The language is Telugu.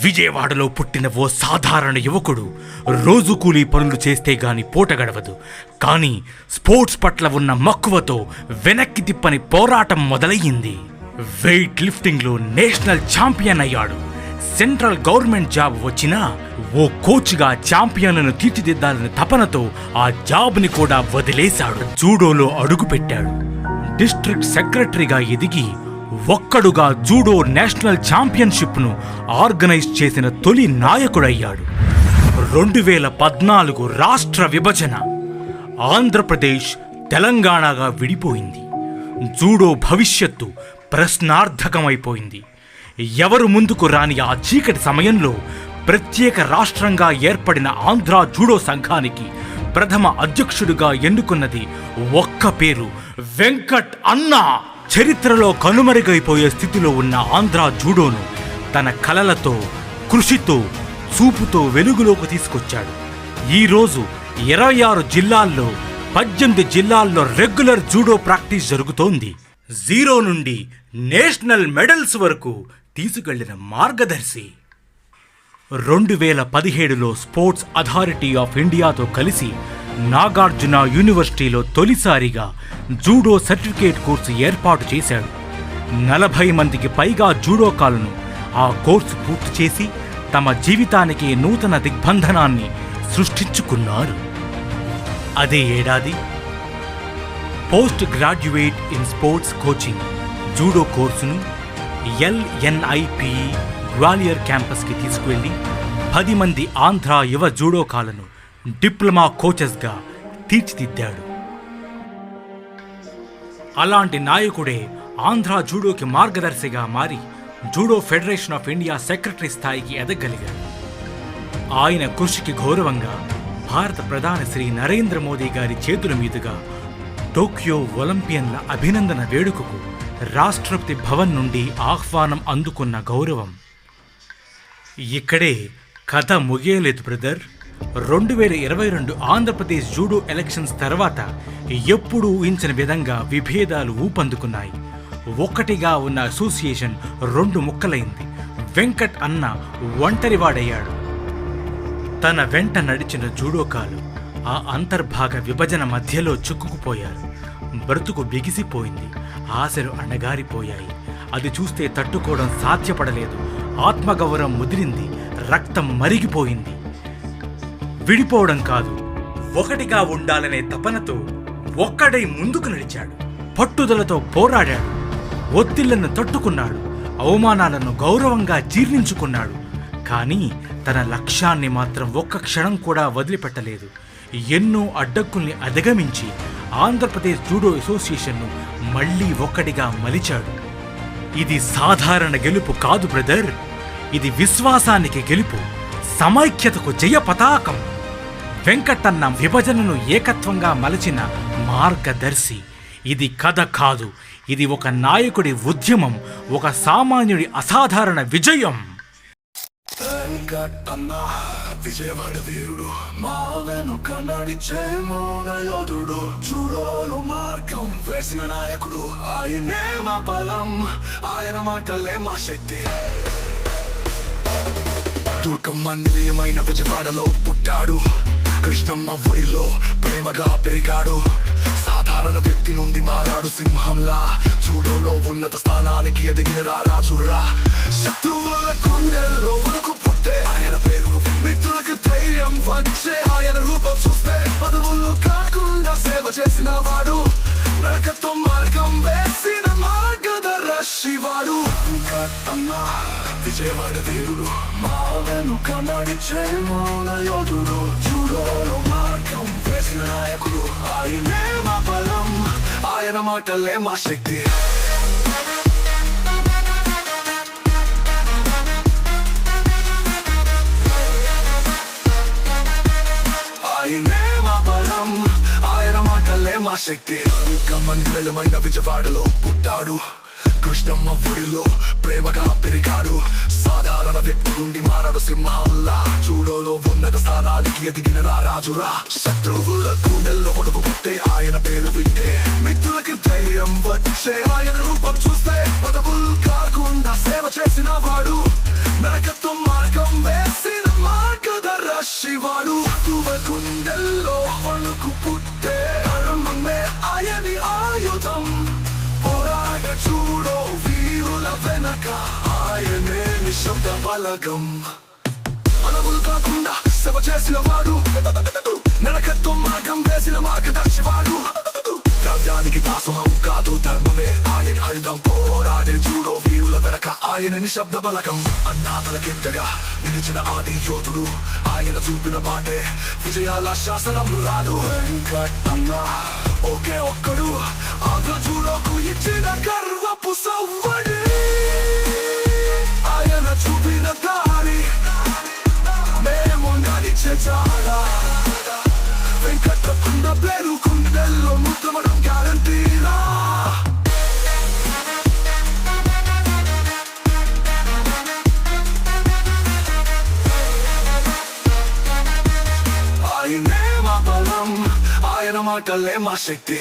విజయవాడలో పుట్టిన ఓ సాధారణ యువకుడు రోజు కూలీ పనులు చేస్తే గాని పూట గడవదు. కానీ స్పోర్ట్స్ పట్ల ఉన్న మక్కువతో వెనక్కి తిప్పని పోరాటం మొదలయ్యింది. వెయిట్ లిఫ్టింగ్లో నేషనల్ ఛాంపియన్ అయ్యాడు. సెంట్రల్ గవర్నమెంట్ జాబ్ వచ్చినా ఓ కోచ్గా ఛాంపియన్లను తీర్చిదిద్దాలనే తపనతో ఆ జాబ్ని కూడా వదిలేశాడు. జూడోలో అడుగుపెట్టాడు. డిస్ట్రిక్ట్ సెక్రటరీగా ఎదిగి ఒక్కడుగా జూడో నేషనల్ ఛాంపియన్షిప్ను ఆర్గనైజ్ చేసిన తొలి నాయకుడయ్యాడు. 2014 రాష్ట్ర విభజన. ఆంధ్రప్రదేశ్ తెలంగాణగా విడిపోయింది. జూడో భవిష్యత్తు ప్రశ్నార్థకమైపోయింది. ఎవరు ముందుకు రాని ఆ చీకటి సమయంలో ప్రత్యేక రాష్ట్రంగా ఏర్పడిన ఆంధ్ర జూడో సంఘానికి ప్రథమ అధ్యక్షుడిగా ఎన్నుకున్నది ఒక్క పేరు, వెంకట్ అన్నా. చరిత్రలో కనుమరుగైపోయే స్థితిలో ఉన్న ఆంధ్ర జూడోను తన కలలతో, కృషితో, చూపుతో వెలుగులోకి తీసుకొచ్చాడు. ఈరోజు 26 జిల్లాల్లో 18 జిల్లాల్లో రెగ్యులర్ జూడో ప్రాక్టీస్ జరుగుతోంది. 0 నుండి నేషనల్ మెడల్స్ వరకు తీసుకెళ్లిన మార్గదర్శి. 2017లో స్పోర్ట్స్ అథారిటీ ఆఫ్ ఇండియాతో కలిసి నాగార్జున యూనివర్సిటీలో తొలిసారిగా జూడో సర్టిఫికేట్ కోర్సు ఏర్పాటు చేశాడు. 40 మందికి పైగా జూడోకాలను ఆ కోర్సు పూర్తి చేసి తమ జీవితానికి నూతన దిగ్బంధనాన్ని సృష్టించుకున్నారు. అదే ఏడాది post graduate in sports coaching judo కోర్సును LNIPE గ్వాలియర్ క్యాంపస్కి తీసుకువెళ్లి 10 మంది ఆంధ్ర యువ జూడోకాలను డిప్లొమా కోచెస్గా తీర్చిదిద్దాడు. అలాంటి నాయకుడే ఆంధ్ర జూడోకి మార్గదర్శిగా మారి judo federation of India secretary స్థాయికి ఎదగలిగాడు. ఆయన కృషికి గౌరవంగా భారత ప్రధాని శ్రీ నరేంద్ర మోదీ గారి చేతుల మీదుగా టోక్యో ఒలింపియన్ల అభినందన వేడుకకు రాష్ట్రపతి భవన్ నుండి ఆహ్వానం అందుకున్న గౌరవం. ఇక్కడే కథ ముగియలేదు బ్రదర్. 2022 ఆంధ్రప్రదేశ్ జూడో ఎలక్షన్స్ తర్వాత ఎప్పుడూ ఊహించని విధంగా విభేదాలు ఊపందుకున్నాయి. ఒక్కటిగా ఉన్న అసోసియేషన్ 2 ముక్కలైంది. వెంకట్ అన్న ఒంటరివాడయ్యాడు. తన వెంట నడిచిన జూడోకాలు ఆ అంతర్భాగ విభజన మధ్యలో చిక్కుకుపోయారు. బ్రతుకు బిగిసిపోయింది. ఆశలు అణగారిపోయాయి. అది చూస్తే తట్టుకోవడం సాధ్యపడలేదు. ఆత్మగౌరవం ముదిరింది. రక్తం మరిగిపోయింది. విడిపోవడం కాదు, ఒకటిగా ఉండాలనే తపనతో ఒక్కడై ముందుకు నడిచాడు. పట్టుదలతో పోరాడాడు. ఒత్తిళ్లను తట్టుకున్నాడు. అవమానాలను గౌరవంగా జీర్ణించుకున్నాడు. కానీ తన లక్ష్యాన్ని మాత్రం ఒక్క క్షణం కూడా వదిలిపెట్టలేదు. ఎన్నో అడ్డంకుల్ని అధిగమించి ఆంధ్రప్రదేశ్ జూడో అసోసియేషన్ను మళ్లీ ఒక్కటిగా మలిచాడు. ఇది సాధారణ గెలుపు కాదు బ్రదర్. ఇది విశ్వాసానికి గెలుపు, సమైక్యతకు జయ పతాకం. వెంకటన్న విభజనను ఏకత్వంగా మలచిన మార్గదర్శి. ఇది కథ కాదు, ఇది ఒక నాయకుడి ఉద్యమం, ఒక సామాన్యుడి అసాధారణ విజయం. వెంకటన్న విజయవాడ వీరుడు, మా వెనుక నడిచే మోనయోధుడు, జూడోలో మార్గం వేసిన నాయకుడు. ఆయనే మా బలం, ఆయన మాటలే మా శక్తి. దుర్గమ్మ నిలయమైన విజయవాడలో పుట్టాడు. కృష్ణమ్మ ఊరిలో ప్రేమగా పెరిగాడు. సాధారణ వ్యక్తి నుండి మారాడు సింహంలా. జూడోలో ఉన్నత స్థానానికి ఎదిగిన రాజురా. శత్రువుల గుండెల్లో వరకు పుట్టే ఆయన పేరు, మిత్రులకు ధైర్యం వచ్చే ఆయన రూపం చూస్తే పదవులు కాకుండా సేవ చేసిన వాడు. నరకతో మార్గం వేసిన మార్గదర్శి వాడు. వెంకటన్న విజయవాడ వీరుడు, మా వెనుక నడిచే మోనయోధుడు, జూడోలో మార్గం వేసిన నాయకుడు. ఆయనే మా బలం, ఆయన మాటలే మా శక్తి. ఆయనే మా బలం, ఆయన మాటలే మా శక్తి. గమనిలమైన విజయవాడలో పుట్టాడు. కృష్ణమ్మ ఊరిలో ప్రేమగా పెరిగాడు. సాధారణ వ్యక్తి నుండి మారాడు సింహంలా. జూడోలో ఉన్నత స్థానానికి ఎదిగిన రాజురా. శత్రువుల గుండెల్లో కొడుకు పుట్టే ఆయన పేరు వింటే మిత్రులకి ధైర్యం వచ్చే ఆయన రూపం చూస్తే పదవులు కాకుండా సేవ చేసిన వాడు. నరకత్వం మార్గం వాడు గుండెల్లో వణుకు పుట్టే అరమ్మే ఆయని ఆయుధం పోరాడ చూడో వీరుల వెనక ఆయనే నిశ్శబ్ద బలగం మనవులు కాకుండా సేవ చేసిన వాడు నరకత్వ మార్గం వేసిన మార్గదర్శివాడు ద్రవ్యానికి దాసమం కాదు ధర్మమే ఆయన హరితం పోరాడే చూడో వీరుల వెనక ఆయన నిశ్శబ్ద బలగం అన్నాతలకింతగా నిలిచిన ఆది యోధుడు ఆయన చూపిన మాటే విజయాల శాసనం రాదు వెంకటన్న ఒకే ఒక్కడు ఆంధ్ర చూడోకు ఇచ్చిన గర్వపు సవ్వడి ఆయన చూపిన దారి మేము నడిచే చాలా వెంకటరత్న పేరు కుండెల్లో ముద్రమడం గ్యారంటీరా ఆయనే మా బలం ఆయన మాటలే మా శక్తి